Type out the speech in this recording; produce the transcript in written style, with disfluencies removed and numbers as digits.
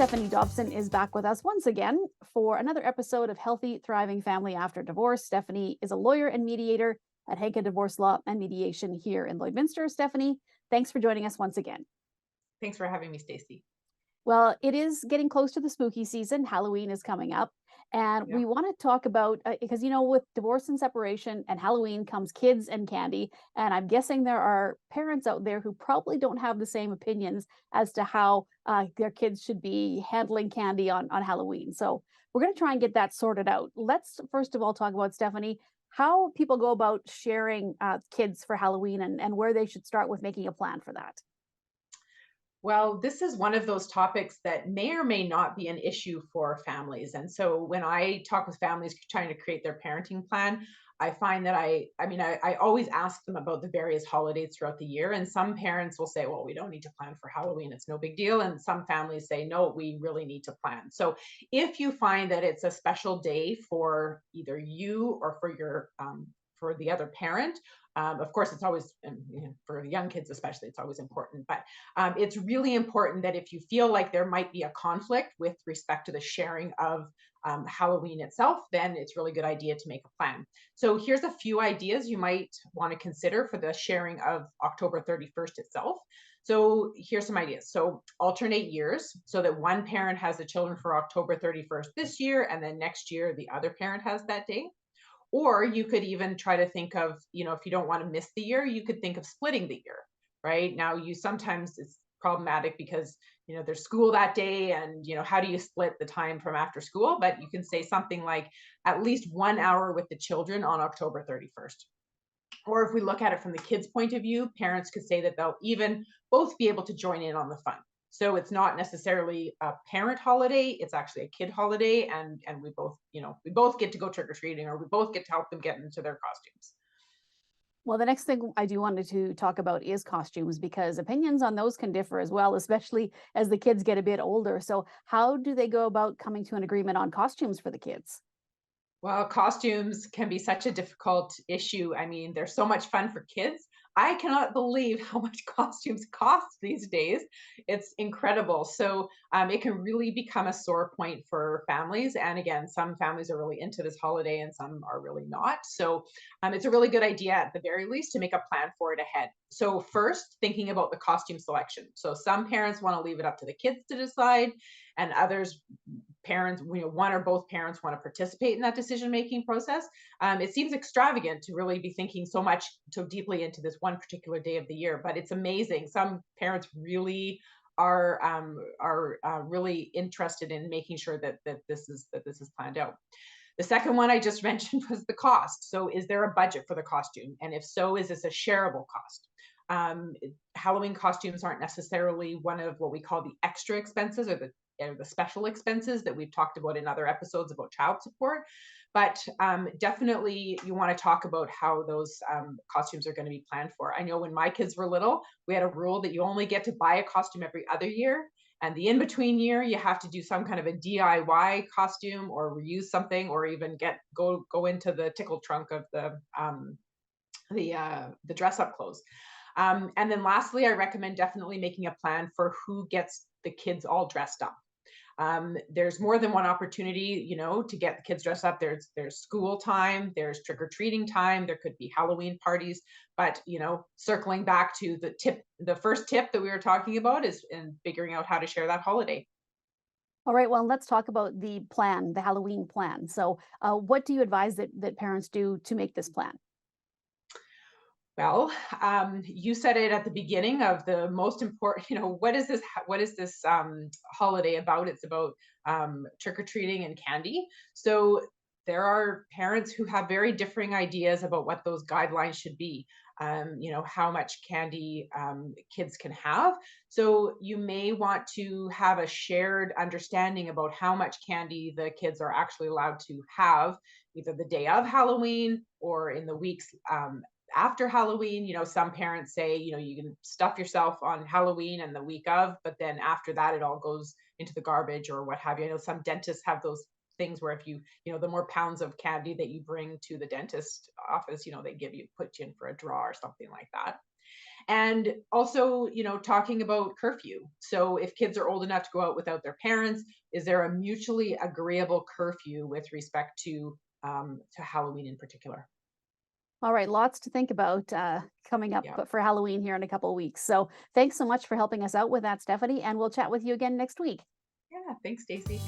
Stephanie Dobson is back with us once again for another episode of Healthy, Thriving Family After Divorce. Stephanie is a lawyer and mediator at Henke Divorce Law and Mediation here in Lloydminster. Stephanie, thanks for joining us once again. Thanks for having me, Stacey. Well, it is getting close to the spooky season. Halloween is coming up. And Yeah. we want to talk about, because, with divorce and separation and Halloween comes kids and candy. And I'm guessing there are parents out there who probably don't have the same opinions as to how their kids should be handling candy on Halloween. So we're going to try and get that sorted out. Let's first of all talk about, Stephanie, how people go about sharing kids for Halloween and where they should start with making a plan for that. Well, this is one of those topics that may or may not be an issue for families. And so when I talk with families trying to create their parenting plan, I find that I always ask them about the various holidays throughout the year. And some parents will say, well, we don't need to plan for Halloween. It's no big deal. And some families say, no, we really need to plan. So if you find that it's a special day for either you or for the other parent, of course, it's always, for the young kids especially, it's always important. But it's really important that if you feel like there might be a conflict with respect to the sharing of Halloween itself, then it's really good idea to make a plan. So here's a few ideas you might want to consider for the sharing of October 31st itself. So here's some ideas. So alternate years so that one parent has the children for October 31st this year, and then next year the other parent has that day. Or you could even try to think of, if you don't want to miss the year, you could think of splitting the year, right? Now, you sometimes it's problematic because, there's school that day and, how do you split the time from after school? But you can say something like at least 1 hour with the children on October 31st. Or if we look at it from the kids' point of view, parents could say that they'll even both be able to join in on the fun. So it's not necessarily a parent holiday, it's actually a kid holiday, and we both get to go trick-or-treating, or we both get to help them get into their costumes. Well, the next thing I do wanted to talk about is costumes because opinions on those can differ as well, especially as the kids get a bit older. So, how do they go about coming to an agreement on costumes for the kids? Well, costumes can be such a difficult issue. I mean, they're so much fun for kids. I cannot believe how much costumes cost these days. It's incredible. So it can really become a sore point for families. And again, some families are really into this holiday and some are really not. So it's a really good idea at the very least to make a plan for it ahead. So first, thinking about the costume selection. So some parents want to leave it up to the kids to decide, and others parents, one or both parents want to participate in that decision making process. It seems extravagant to really be thinking so deeply into this one particular day of the year, but it's amazing. Some parents really are really interested in making sure that this is planned out. The second one I just mentioned was the cost. So, is there a budget for the costume? And if so, is this a shareable cost? Halloween costumes aren't necessarily one of what we call the extra expenses or the special expenses that we've talked about in other episodes about child support. But definitely, you want to talk about how those costumes are going to be planned for. I know when my kids were little, we had a rule that you only get to buy a costume every other year. And the in between year, you have to do some kind of a DIY costume or reuse something, or even go into the tickle trunk of the dress up clothes. And then lastly, I recommend definitely making a plan for who gets the kids all dressed up. There's more than one opportunity, to get the kids dressed up. There's school time, there's trick-or-treating time, there could be Halloween parties. But circling back to the first tip that we were talking about is in figuring out how to share that holiday. All right, well, let's talk about the plan, the Halloween plan. So, what do you advise that parents do to make this plan? Well, you said it at the beginning of the most important, what is this holiday about? It's about trick-or-treating and candy. So there are parents who have very differing ideas about what those guidelines should be. How much candy kids can have. So you may want to have a shared understanding about how much candy the kids are actually allowed to have, either the day of Halloween or in the weeks after Halloween. Some parents say, you can stuff yourself on Halloween and the week of, but then after that, it all goes into the garbage or what have you. I know some dentists have those things where if the more pounds of candy that you bring to the dentist office, they put you in for a draw or something like that. And also, talking about curfew. So if kids are old enough to go out without their parents, is there a mutually agreeable curfew with respect to Halloween in particular? All right, lots to think about coming up Yeah. for Halloween here in a couple of weeks. So thanks so much for helping us out with that, Stephanie, and we'll chat with you again next week. Yeah. Thanks, Stacy.